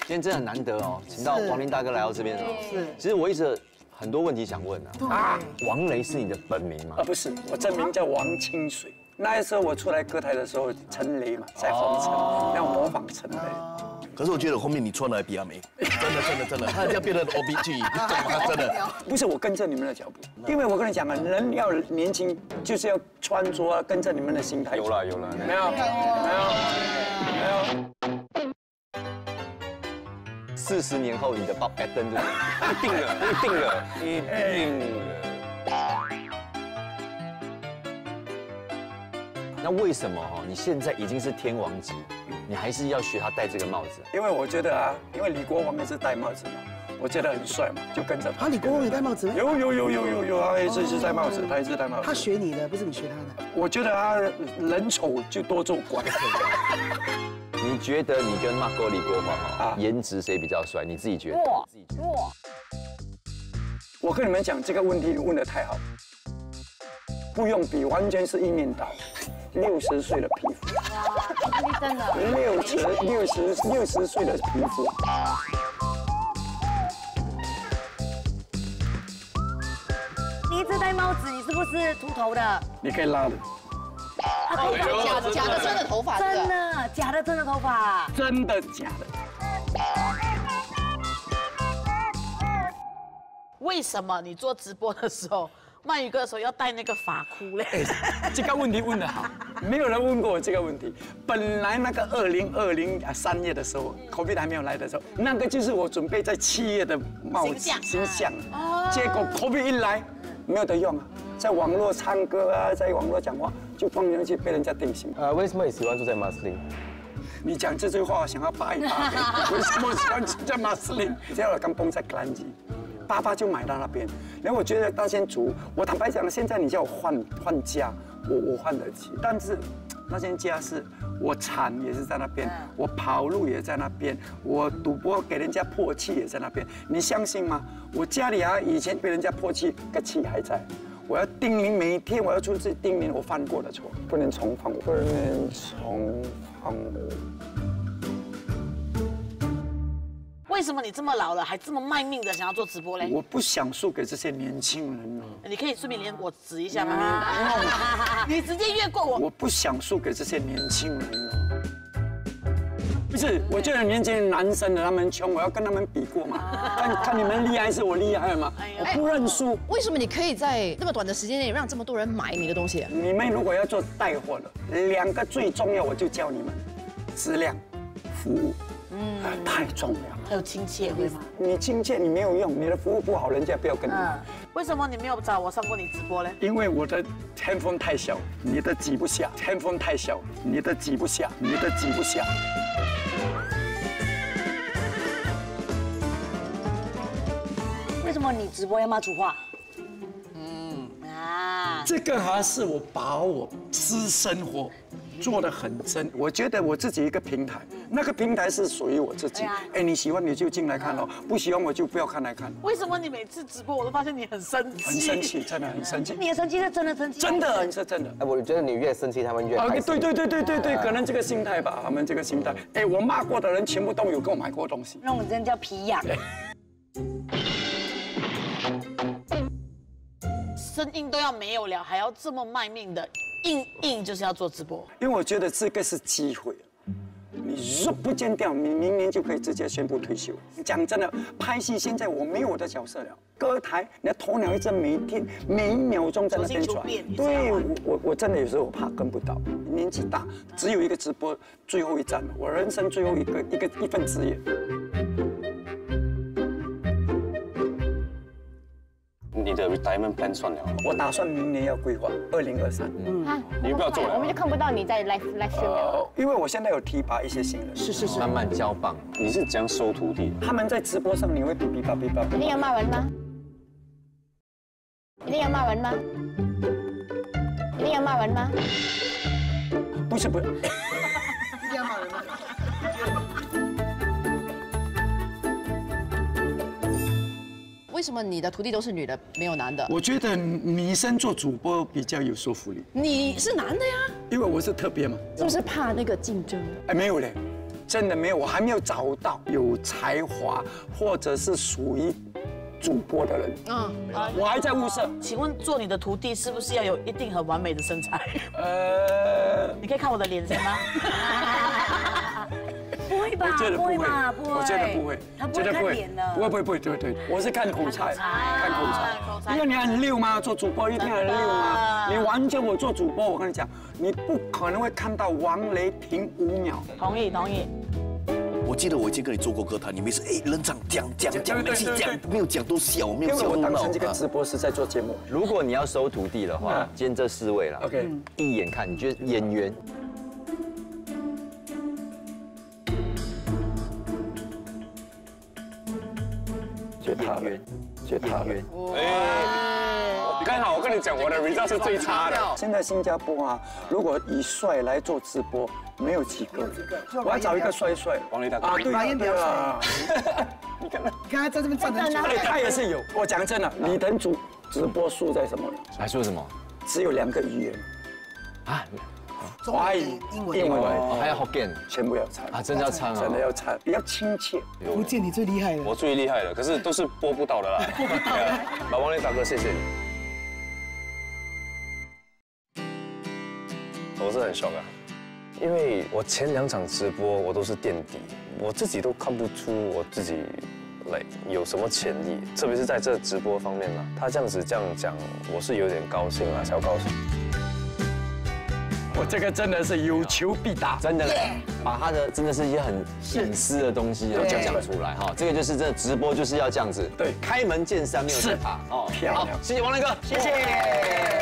今天真的很难得哦，请到王林大哥来到这边哦。是，其实我一直很多问题想问啊。王雷是你的本名吗？不是，我真名叫王清水。那时候我出来歌台的时候，陈雷嘛，在红尘，要模仿陈雷。可是我觉得后面你穿的还比较美，真的，他这样变得 OBG， 真的。不是我跟着你们的脚步，因为我跟你讲啊，人要年轻就是要穿着啊，跟着你们的心态。有了，没有。40年后你的爸拜登对不对？一定了。那为什么你现在已经是天王级，你还是要学他戴这个帽子？因为我觉得啊，因为李国煌也是戴帽子嘛，我觉得很帅嘛，就跟着他。李国煌也戴帽子吗？有，他也是戴帽子，他也是戴帽子。他学你的，不是你学他的。我觉得他人丑就多做官。你觉得你跟马哥李国煌颜值谁比较帅？你自己觉得？哇！我跟你们讲这个问题问得太好，不用比，完全是一面倒。60岁的皮肤，哇，真的60岁的皮肤。你一直戴帽子，你是不是秃头的？你可以拉的。假的真的头发，真的假的真的头发，真的假的？为什么你做直播的时候，鳗鱼哥的时候要戴那个发箍嘞？这个问题问得好，没有人问过我这个问题。本来那个2020 3月的时候 ，COVID 还没有来的时候，那个就是我准备在7月的帽子形象。结果 COVID 一来，没有得用啊，在网络唱歌啊，在网络讲话，就放上去被人家定型。为什么你喜欢住在马斯林？你讲这句话，想要扒一扒。为什么喜欢住在马斯林？只要刚蹦在格兰吉。爸爸就买到那边，然后我觉得大仙族，我坦白讲，现在你叫我换家，我换得起，但是那间家是我产也是在那边，我跑路也在那边，我赌博给人家破气也在那边，你相信吗？我家里啊以前被人家破气，个气还在，我要叮咛，每天我要出去叮咛我犯过的错，不能重犯我，不能重犯我。为什么你这么老了还这么卖命的想要做直播嘞？我不想输给这些年轻人哦。你可以顺便连我指一下吗？你直接越过我。我不想输给这些年轻人哦。不是，我觉得年轻人男生的他们穷，我要跟他们比过嘛？看你们厉害是我厉害嘛？我不认输。为什么你可以在那么短的时间内让这么多人买你的东西？你们如果要做带货的，2个最重要，我就教你们：质量、服务。太重要了。还有亲切，对吗？你亲切你没有用，你的服务不好，人家不要跟你买。为什么你没有找我上过你直播呢？因为我的 handphone 太小，你的挤不下 ；handphone 太小，你的挤不下，你的挤不下。为什么你直播要骂主话？这个还是我把我私生活做得很真。我觉得我自己一个平台，那个平台是属于我自己。哎，你喜欢你就进来看哦，不喜欢我就不要看来看。为什么你每次直播我都发现你很生气？很生气，真的很生气。你的生气是真的生气？真的，是真的。哎，我觉得你越生气，他们越开心。对，可能这个心态吧，他们这个心态。哎，我骂过的人全部都有给我买过东西。那种人叫皮痒。声音都要没有了，还要这么卖命的硬就是要做直播。因为我觉得这个是机会，你若不见掉，你明年就可以直接宣布退休。讲真的，拍戏现在我没有我的角色了，歌台你的鸵鸟一直每天每1秒钟在那边转。对，我真的有时候我怕跟不到，年纪大，只有一个直播最后一站了，我人生最后一份职业。你的 retirement plan 算了，我打算明年要规划2023。你不要做了，我们就看不到你在 live stream 了。因为我现在有提拔一些新人，是，慢慢交棒。你是怎样收徒弟？他们在直播上你会比吧。一定要骂人吗？一定要骂人吗？一定要骂人吗？不是。一定要骂人吗？为什么你的徒弟都是女的，没有男的？我觉得女生做主播比较有说服力。你是男的呀？因为我是特别嘛。是不是怕那个竞争？哎，没有嘞，真的没有，我还没有找到有才华或者是属于主播的人。我还在物色。请问做你的徒弟是不是要有一定很完美的身材？你可以看我的脸先吗？不会吧？我觉得不会，我觉得不会，他不会看脸的。不会，对，我是看口才，看口才。因为你很溜嘛，做主播一定很溜嘛。你完全我做主播，我跟你讲，你不可能会看到王雷停5秒。同意。我记得我以前跟你做过歌坛，你每次人长讲，每次讲没有讲都笑，没有笑都闹因为我当成这个直播是在做节目。如果你要收徒弟的话，今天这4位了 OK， 一眼看，你觉得演员？觉得他了，觉得他了。刚好我跟你讲，我的 result 是最差的。现在新加坡啊，如果以帅来做直播，没有几个。我要找一个帅，王雷大哥啊，对马燕比较啊。你看他在这边站很久，他也是有。我讲真的，李腾主直播输在什么呢？还说什么？只有2个语言啊，华语、英文，还有 Hokkien，全部要唱啊，真的要唱啊，真的要唱，比较亲切。福建你最厉害了。我最厉害了，可是都是播不到的啦。老王雷大哥，谢谢你。我是很 shock 啊，因为我前2场直播我都是垫底，我自己都看不出我自己有什么潜力，特别是在这直播方面啦。他这样讲，我是有点高兴啊，小高兴。我这个真的是有求必打，真的嘞，把他的真的是一些很隐私的东西都讲出来哈，这个就是这直播就是要这样子，对，开门见山没有在怕哦。漂亮，谢谢王雷哥，谢谢。